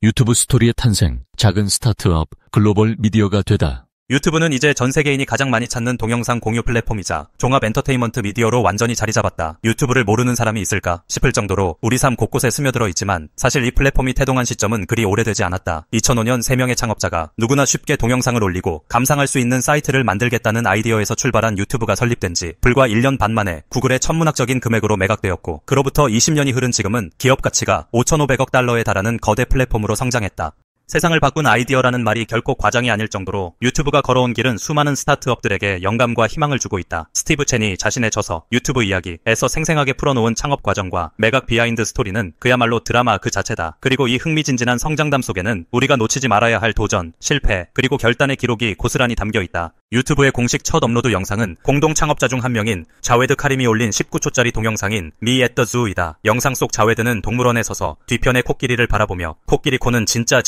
유튜브 스토리의 탄생, 작은 스타트업, 글로벌 미디어가 되다. 유튜브는 이제 전 세계인이 가장 많이 찾는 동영상 공유 플랫폼이자 종합 엔터테인먼트 미디어로 완전히 자리 잡았다. 유튜브를 모르는 사람이 있을까 싶을 정도로 우리 삶 곳곳에 스며들어 있지만 사실 이 플랫폼이 태동한 시점은 그리 오래되지 않았다. 2005년 3명의 창업자가 누구나 쉽게 동영상을 올리고 감상할 수 있는 사이트를 만들겠다는 아이디어에서 출발한 유튜브가 설립된 지 불과 1년 반 만에 구글의 천문학적인 금액으로 매각되었고 그로부터 20년이 흐른 지금은 기업 가치가 5,500억 달러에 달하는 거대 플랫폼으로 성장했다. 세상을 바꾼 아이디어라는 말이 결코 과장이 아닐 정도로 유튜브가 걸어온 길은 수많은 스타트업들에게 영감과 희망을 주고 있다. 스티브 첸이 자신의 저서 유튜브 이야기에서 생생하게 풀어놓은 창업 과정과 매각 비하인드 스토리는 그야말로 드라마 그 자체다. 그리고 이 흥미진진한 성장담 속에는 우리가 놓치지 말아야 할 도전, 실패, 그리고 결단의 기록이 고스란히 담겨 있다. 유튜브의 공식 첫 업로드 영상은 공동 창업자 중 한 명인 자웨드 카림이 올린 19초짜리 동영상인 Me at the Zoo이다. 영상 속 자웨드는 동물원에 서서 뒤편의 코끼리를 바라보며 코끼리 코는 진짜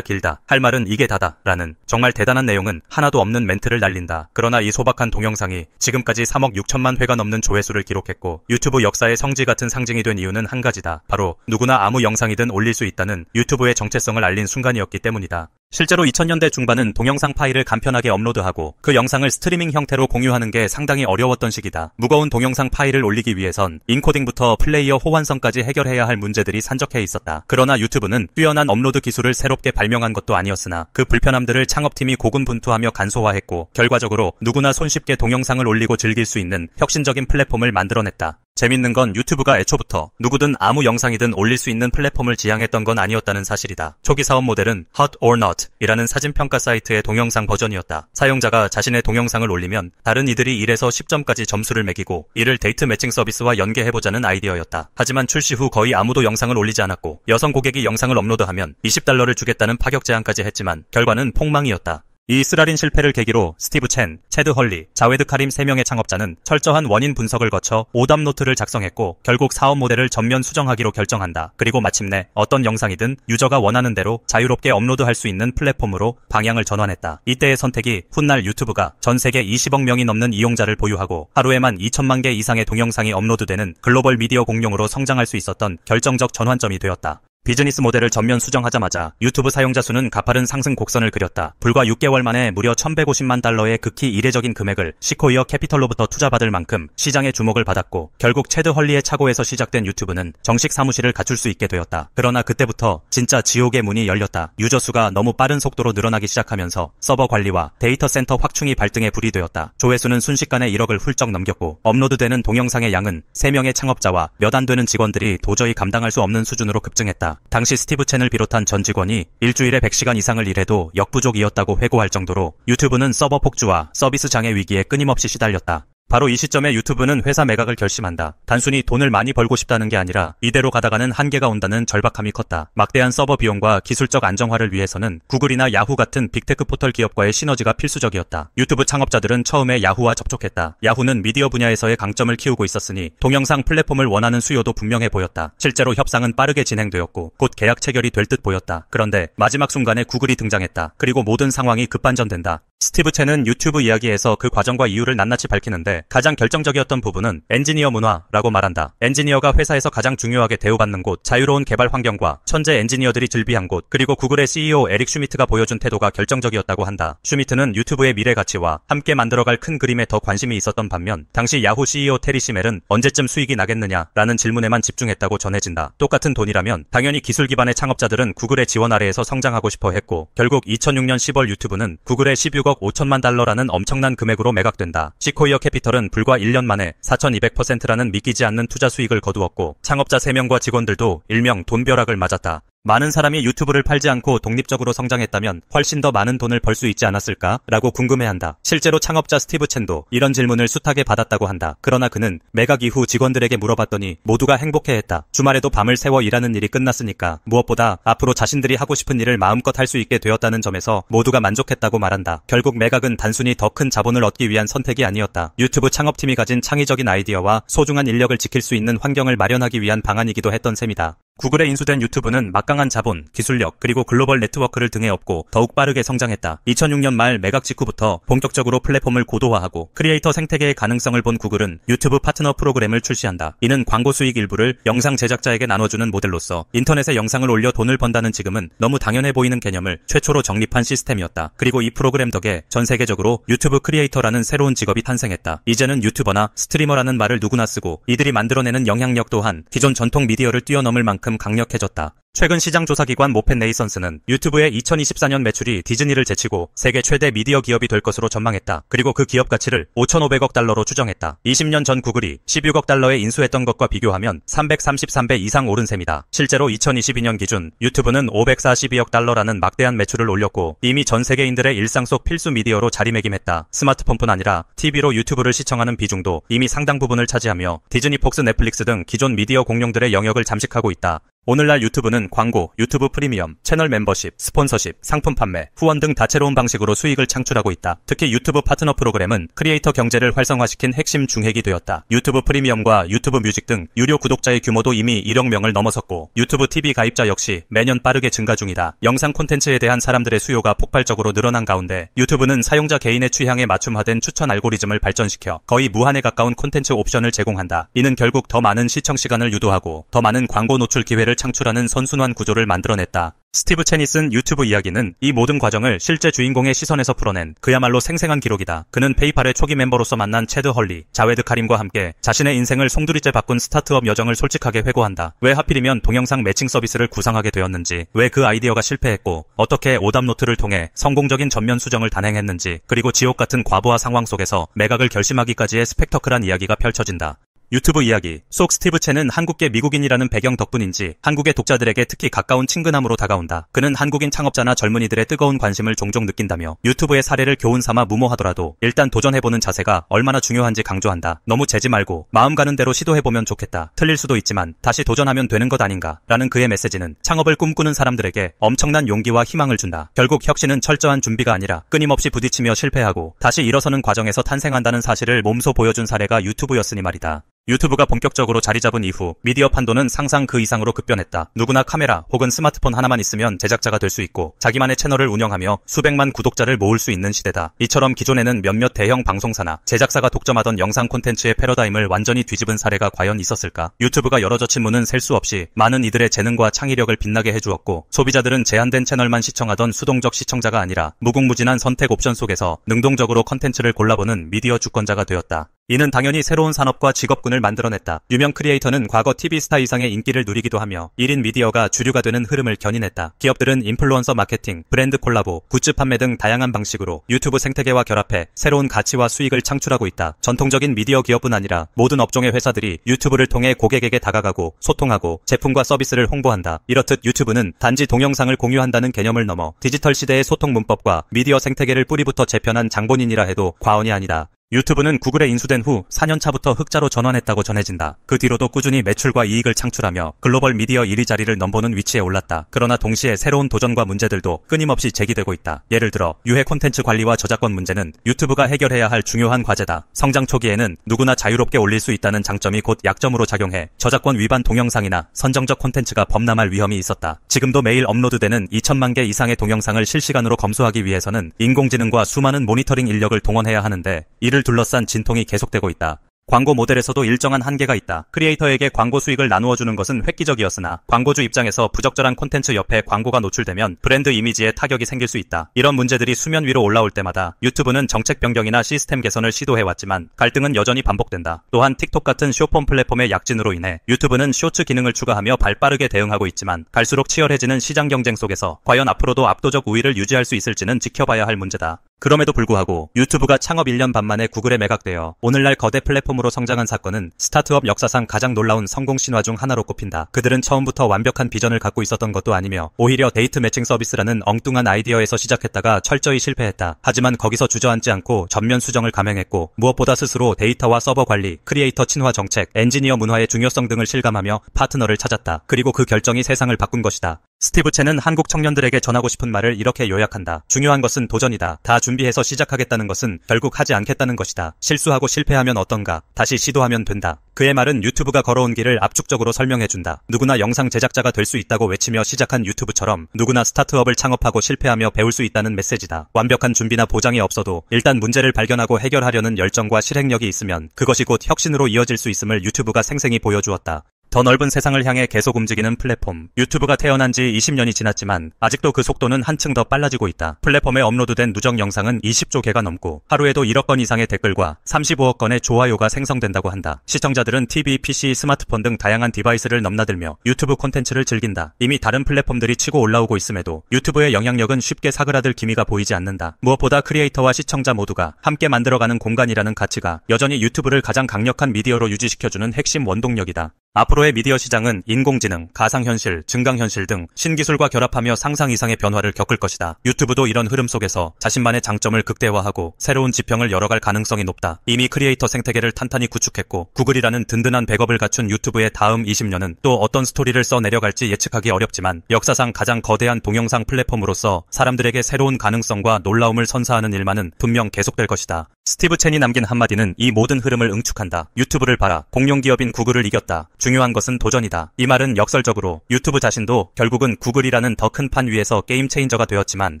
길다. 할 말은 이게 다다. 라는 정말 대단한 내용은 하나도 없는 멘트를 날린다. 그러나 이 소박한 동영상이 지금까지 3억 6천만 회가 넘는 조회수를 기록했고 유튜브 역사의 성지 같은 상징이 된 이유는 한 가지다. 바로 누구나 아무 영상이든 올릴 수 있다는 유튜브의 정체성을 알린 순간이었기 때문이다. 실제로 2000년대 중반은 동영상 파일을 간편하게 업로드하고 그 영상을 스트리밍 형태로 공유하는 게 상당히 어려웠던 시기다. 무거운 동영상 파일을 올리기 위해선 인코딩부터 플레이어 호환성까지 해결해야 할 문제들이 산적해 있었다. 그러나 유튜브는 뛰어난 업로드 기술을 새롭게 발명한 것도 아니었으나 그 불편함들을 창업팀이 고군분투하며 간소화했고 결과적으로 누구나 손쉽게 동영상을 올리고 즐길 수 있는 혁신적인 플랫폼을 만들어냈다. 재밌는 건 유튜브가 애초부터 누구든 아무 영상이든 올릴 수 있는 플랫폼을 지향했던 건 아니었다는 사실이다. 초기 사업 모델은 Hot or Not 이라는 사진평가 사이트의 동영상 버전이었다. 사용자가 자신의 동영상을 올리면 다른 이들이 1에서 10점까지 점수를 매기고 이를 데이트 매칭 서비스와 연계해보자는 아이디어였다. 하지만 출시 후 거의 아무도 영상을 올리지 않았고 여성 고객이 영상을 업로드하면 $20를 주겠다는 파격 제안까지 했지만 결과는 폭망이었다. 이 쓰라린 실패를 계기로 스티브 첸, 체드 헐리, 자웨드 카림 3명의 창업자는 철저한 원인 분석을 거쳐 오답 노트를 작성했고 결국 사업 모델을 전면 수정하기로 결정한다. 그리고 마침내 어떤 영상이든 유저가 원하는 대로 자유롭게 업로드할 수 있는 플랫폼으로 방향을 전환했다. 이때의 선택이 훗날 유튜브가 전 세계 20억 명이 넘는 이용자를 보유하고 하루에만 2천만 개 이상의 동영상이 업로드되는 글로벌 미디어 공룡으로 성장할 수 있었던 결정적 전환점이 되었다. 비즈니스 모델을 전면 수정하자마자 유튜브 사용자 수는 가파른 상승 곡선을 그렸다. 불과 6개월 만에 무려 1,150만 달러의 극히 이례적인 금액을 시코이어 캐피털로부터 투자받을 만큼 시장의 주목을 받았고 결국 체드 헐리의 착오에서 시작된 유튜브는 정식 사무실을 갖출 수 있게 되었다. 그러나 그때부터 진짜 지옥의 문이 열렸다. 유저 수가 너무 빠른 속도로 늘어나기 시작하면서 서버 관리와 데이터 센터 확충이 발등에 불이 되었다. 조회수는 순식간에 1억을 훌쩍 넘겼고 업로드되는 동영상의 양은 3명의 창업자와 몇 안 되는 직원들이 도저히 감당할 수 없는 수준으로 급증했다. 당시 스티브 첸을 비롯한 전 직원이 일주일에 100시간 이상을 일해도 역부족이었다고 회고할 정도로 유튜브는 서버 폭주와 서비스 장애 위기에 끊임없이 시달렸다. 바로 이 시점에 유튜브는 회사 매각을 결심한다. 단순히 돈을 많이 벌고 싶다는 게 아니라 이대로 가다가는 한계가 온다는 절박함이 컸다. 막대한 서버 비용과 기술적 안정화를 위해서는 구글이나 야후 같은 빅테크 포털 기업과의 시너지가 필수적이었다. 유튜브 창업자들은 처음에 야후와 접촉했다. 야후는 미디어 분야에서의 강점을 키우고 있었으니 동영상 플랫폼을 원하는 수요도 분명해 보였다. 실제로 협상은 빠르게 진행되었고 곧 계약 체결이 될 듯 보였다. 그런데 마지막 순간에 구글이 등장했다. 그리고 모든 상황이 급반전된다. 스티브 첸은 유튜브 이야기에서 그 과정과 이유를 낱낱이 밝히는데 가장 결정적이었던 부분은 엔지니어 문화라고 말한다. 엔지니어가 회사에서 가장 중요하게 대우받는 곳, 자유로운 개발 환경과 천재 엔지니어들이 즐비한 곳, 그리고 구글의 CEO 에릭 슈미트가 보여준 태도가 결정적이었다고 한다. 슈미트는 유튜브의 미래 가치와 함께 만들어갈 큰 그림에 더 관심이 있었던 반면 당시 야후 CEO 테리 시멜은 언제쯤 수익이 나겠느냐라는 질문에만 집중했다고 전해진다. 똑같은 돈이라면 당연히 기술 기반의 창업자들은 구글의 지원 아래에서 성장하고 싶어 했고 결국 2006년 10월 유튜브는 구글의 16억 5천만 달러라는 엄청난 금액으로 매각된다. 시코이어 캐피털은 불과 1년 만에 4200%라는 믿기지 않는 투자 수익을 거두었고 창업자 3명과 직원들도 일명 돈벼락을 맞았다. 많은 사람이 유튜브를 팔지 않고 독립적으로 성장했다면 훨씬 더 많은 돈을 벌 수 있지 않았을까? 라고 궁금해한다. 실제로 창업자 스티브 첸도 이런 질문을 숱하게 받았다고 한다. 그러나 그는 매각 이후 직원들에게 물어봤더니 모두가 행복해했다. 주말에도 밤을 새워 일하는 일이 끝났으니까 무엇보다 앞으로 자신들이 하고 싶은 일을 마음껏 할 수 있게 되었다는 점에서 모두가 만족했다고 말한다. 결국 매각은 단순히 더 큰 자본을 얻기 위한 선택이 아니었다. 유튜브 창업팀이 가진 창의적인 아이디어와 소중한 인력을 지킬 수 있는 환경을 마련하기 위한 방안이기도 했던 셈이다. 구글에 인수된 유튜브는 막강한 자본, 기술력, 그리고 글로벌 네트워크를 등에 업고 더욱 빠르게 성장했다. 2006년 말 매각 직후부터 본격적으로 플랫폼을 고도화하고 크리에이터 생태계의 가능성을 본 구글은 유튜브 파트너 프로그램을 출시한다. 이는 광고 수익 일부를 영상 제작자에게 나눠주는 모델로서 인터넷에 영상을 올려 돈을 번다는 지금은 너무 당연해 보이는 개념을 최초로 정립한 시스템이었다. 그리고 이 프로그램 덕에 전 세계적으로 유튜브 크리에이터라는 새로운 직업이 탄생했다. 이제는 유튜버나 스트리머라는 말을 누구나 쓰고 이들이 만들어내는 영향력 또한 기존 전통 미디어를 뛰어넘을 만큼 강력해졌다. 최근 시장 조사기관 모펜 네이선스는 유튜브의 2024년 매출이 디즈니를 제치고 세계 최대 미디어 기업이 될 것으로 전망했다. 그리고 그 기업 가치를 5,500억 달러로 추정했다. 20년 전 구글이 16억 달러에 인수했던 것과 비교하면 333배 이상 오른 셈이다. 실제로 2022년 기준 유튜브는 542억 달러라는 막대한 매출을 올렸고 이미 전 세계인들의 일상 속 필수 미디어로 자리매김했다. 스마트폰뿐 아니라 TV로 유튜브를 시청하는 비중도 이미 상당 부분을 차지하며 디즈니, 폭스, 넷플릭스 등 기존 미디어 공룡들의 영역을 잠식하고 있다. 오늘날 유튜브는 광고, 유튜브 프리미엄, 채널 멤버십, 스폰서십, 상품 판매, 후원 등 다채로운 방식으로 수익을 창출하고 있다. 특히 유튜브 파트너 프로그램은 크리에이터 경제를 활성화시킨 핵심 중핵이 되었다. 유튜브 프리미엄과 유튜브 뮤직 등 유료 구독자의 규모도 이미 1억 명을 넘어섰고 유튜브 TV 가입자 역시 매년 빠르게 증가 중이다. 영상 콘텐츠에 대한 사람들의 수요가 폭발적으로 늘어난 가운데 유튜브는 사용자 개인의 취향에 맞춤화된 추천 알고리즘을 발전시켜 거의 무한에 가까운 콘텐츠 옵션을 제공한다. 이는 결국 더 많은 시청 시간을 유도하고 더 많은 광고 노출 기회를 창출하는 선순환 구조를 만들어냈다. 스티브 첸이 쓴 유튜브 이야기는 이 모든 과정을 실제 주인공의 시선에서 풀어낸 그야말로 생생한 기록이다. 그는 페이팔의 초기 멤버로서 만난 체드 헐리, 자웨드 카림과 함께 자신의 인생을 송두리째 바꾼 스타트업 여정을 솔직하게 회고한다. 왜 하필이면 동영상 매칭 서비스를 구상하게 되었는지, 왜 그 아이디어가 실패했고, 어떻게 오답 노트를 통해 성공적인 전면 수정을 단행했는지, 그리고 지옥 같은 과부하 상황 속에서 매각을 결심하기까지의 스펙터클한 이야기가 펼쳐진다. 유튜브 이야기 속 스티브 첸은 한국계 미국인이라는 배경 덕분인지 한국의 독자들에게 특히 가까운 친근함으로 다가온다. 그는 한국인 창업자나 젊은이들의 뜨거운 관심을 종종 느낀다며 유튜브의 사례를 교훈 삼아 무모하더라도 일단 도전해보는 자세가 얼마나 중요한지 강조한다. 너무 재지 말고 마음 가는 대로 시도해보면 좋겠다. 틀릴 수도 있지만 다시 도전하면 되는 것 아닌가 라는 그의 메시지는 창업을 꿈꾸는 사람들에게 엄청난 용기와 희망을 준다. 결국 혁신은 철저한 준비가 아니라 끊임없이 부딪히며 실패하고 다시 일어서는 과정에서 탄생한다는 사실을 몸소 보여준 사례가 유튜브였으니 말이다. 유튜브가 본격적으로 자리 잡은 이후 미디어 판도는 상상 그 이상으로 급변했다. 누구나 카메라 혹은 스마트폰 하나만 있으면 제작자가 될 수 있고 자기만의 채널을 운영하며 수백만 구독자를 모을 수 있는 시대다. 이처럼 기존에는 몇몇 대형 방송사나 제작사가 독점하던 영상 콘텐츠의 패러다임을 완전히 뒤집은 사례가 과연 있었을까? 유튜브가 열어젖힌 문은 셀 수 없이 많은 이들의 재능과 창의력을 빛나게 해주었고 소비자들은 제한된 채널만 시청하던 수동적 시청자가 아니라 무궁무진한 선택 옵션 속에서 능동적으로 콘텐츠를 골라보는 미디어 주권자가 되었다. 이는 당연히 새로운 산업과 직업군을 만들어냈다. 유명 크리에이터는 과거 TV 스타 이상의 인기를 누리기도 하며 1인 미디어가 주류가 되는 흐름을 견인했다. 기업들은 인플루언서 마케팅, 브랜드 콜라보, 굿즈 판매 등 다양한 방식으로 유튜브 생태계와 결합해 새로운 가치와 수익을 창출하고 있다. 전통적인 미디어 기업뿐 아니라 모든 업종의 회사들이 유튜브를 통해 고객에게 다가가고 소통하고 제품과 서비스를 홍보한다. 이렇듯 유튜브는 단지 동영상을 공유한다는 개념을 넘어 디지털 시대의 소통 문법과 미디어 생태계를 뿌리부터 재편한 장본인이라 해도 과언이 아니다. 유튜브는 구글에 인수된 후 4년차부터 흑자로 전환했다고 전해진다. 그 뒤로도 꾸준히 매출과 이익을 창출하며 글로벌 미디어 1위 자리를 넘보는 위치에 올랐다. 그러나 동시에 새로운 도전과 문제들도 끊임없이 제기되고 있다. 예를 들어 유해 콘텐츠 관리와 저작권 문제는 유튜브가 해결해야 할 중요한 과제다. 성장 초기에는 누구나 자유롭게 올릴 수 있다는 장점이 곧 약점으로 작용해 저작권 위반 동영상이나 선정적 콘텐츠가 범람할 위험이 있었다. 지금도 매일 업로드되는 2천만 개 이상의 동영상을 실시간으로 검수하기 위해서는 인공지능과 수많은 모니터링 인력을 동원해야 하는데 이를 둘러싼 진통이 계속되고 있다. 광고 모델에서도 일정한 한계가 있다. 크리에이터에게 광고 수익을 나누어 주는 것은 획기적이었으나 광고주 입장에서 부적절한 콘텐츠 옆에 광고가 노출되면 브랜드 이미지에 타격이 생길 수 있다. 이런 문제들이 수면 위로 올라올 때마다 유튜브는 정책 변경이나 시스템 개선을 시도해왔지만 갈등은 여전히 반복된다. 또한 틱톡 같은 쇼폼 플랫폼의 약진으로 인해 유튜브는 쇼츠 기능을 추가하며 발빠르게 대응하고 있지만 갈수록 치열해지는 시장 경쟁 속에서 과연 앞으로도 압도적 우위를 유지할 수 있을지는 지켜봐야 할 문제다. 그럼에도 불구하고 유튜브가 창업 1년 반 만에 구글에 매각되어 오늘날 거대 플랫폼으로 성장한 사건은 스타트업 역사상 가장 놀라운 성공 신화 중 하나로 꼽힌다. 그들은 처음부터 완벽한 비전을 갖고 있었던 것도 아니며 오히려 데이트 매칭 서비스라는 엉뚱한 아이디어에서 시작했다가 철저히 실패했다. 하지만 거기서 주저앉지 않고 전면 수정을 감행했고 무엇보다 스스로 데이터와 서버 관리, 크리에이터 친화 정책, 엔지니어 문화의 중요성 등을 실감하며 파트너를 찾았다. 그리고 그 결정이 세상을 바꾼 것이다. 스티브 첸은 한국 청년들에게 전하고 싶은 말을 이렇게 요약한다. 중요한 것은 도전이다. 다 준비해서 시작하겠다는 것은 결국 하지 않겠다는 것이다. 실수하고 실패하면 어떤가? 다시 시도하면 된다. 그의 말은 유튜브가 걸어온 길을 압축적으로 설명해준다. 누구나 영상 제작자가 될 수 있다고 외치며 시작한 유튜브처럼 누구나 스타트업을 창업하고 실패하며 배울 수 있다는 메시지다. 완벽한 준비나 보장이 없어도 일단 문제를 발견하고 해결하려는 열정과 실행력이 있으면 그것이 곧 혁신으로 이어질 수 있음을 유튜브가 생생히 보여주었다. 더 넓은 세상을 향해 계속 움직이는 플랫폼. 유튜브가 태어난 지 20년이 지났지만 아직도 그 속도는 한층 더 빨라지고 있다. 플랫폼에 업로드된 누적 영상은 20조 개가 넘고 하루에도 1억 건 이상의 댓글과 35억 건의 좋아요가 생성된다고 한다. 시청자들은 TV, PC, 스마트폰 등 다양한 디바이스를 넘나들며 유튜브 콘텐츠를 즐긴다. 이미 다른 플랫폼들이 치고 올라오고 있음에도 유튜브의 영향력은 쉽게 사그라들 기미가 보이지 않는다. 무엇보다 크리에이터와 시청자 모두가 함께 만들어가는 공간이라는 가치가 여전히 유튜브를 가장 강력한 미디어로 유지시켜주는 핵심 원동력이다. 앞으로의 미디어 시장은 인공지능, 가상현실, 증강현실 등 신기술과 결합하며 상상 이상의 변화를 겪을 것이다. 유튜브도 이런 흐름 속에서 자신만의 장점을 극대화하고 새로운 지평을 열어갈 가능성이 높다. 이미 크리에이터 생태계를 탄탄히 구축했고 구글이라는 든든한 백업을 갖춘 유튜브의 다음 20년은 또 어떤 스토리를 써내려갈지 예측하기 어렵지만 역사상 가장 거대한 동영상 플랫폼으로서 사람들에게 새로운 가능성과 놀라움을 선사하는 일만은 분명 계속될 것이다. 스티브 첸이 남긴 한마디는 이 모든 흐름을 응축한다. 유튜브를 봐라. 공룡기업인 구글을 이겼다. 중요한 것은 도전이다. 이 말은 역설적으로 유튜브 자신도 결국은 구글이라는 더 큰 판 위에서 게임 체인저가 되었지만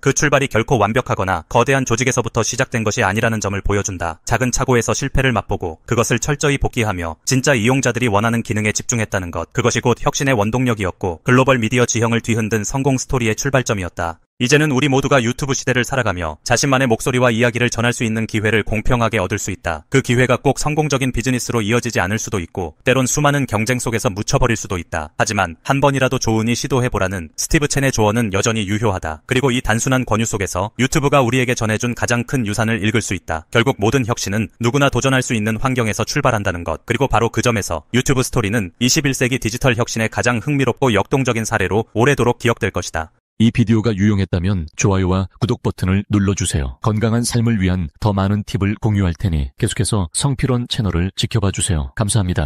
그 출발이 결코 완벽하거나 거대한 조직에서부터 시작된 것이 아니라는 점을 보여준다. 작은 착오에서 실패를 맛보고 그것을 철저히 복귀하며 진짜 이용자들이 원하는 기능에 집중했다는 것. 그것이 곧 혁신의 원동력이었고 글로벌 미디어 지형을 뒤흔든 성공 스토리의 출발점이었다. 이제는 우리 모두가 유튜브 시대를 살아가며 자신만의 목소리와 이야기를 전할 수 있는 기회를 공평하게 얻을 수 있다. 그 기회가 꼭 성공적인 비즈니스로 이어지지 않을 수도 있고 때론 수많은 경쟁 속에서 묻혀버릴 수도 있다. 하지만 한 번이라도 좋으니 시도해보라는 스티브 첸의 조언은 여전히 유효하다. 그리고 이 단순한 권유 속에서 유튜브가 우리에게 전해준 가장 큰 유산을 읽을 수 있다. 결국 모든 혁신은 누구나 도전할 수 있는 환경에서 출발한다는 것. 그리고 바로 그 점에서 유튜브 스토리는 21세기 디지털 혁신의 가장 흥미롭고 역동적인 사례로 오래도록 기억될 것이다. 이 비디오가 유용했다면 좋아요와 구독 버튼을 눌러주세요. 건강한 삶을 위한 더 많은 팁을 공유할 테니 계속해서 성필원 채널을 지켜봐 주세요. 감사합니다.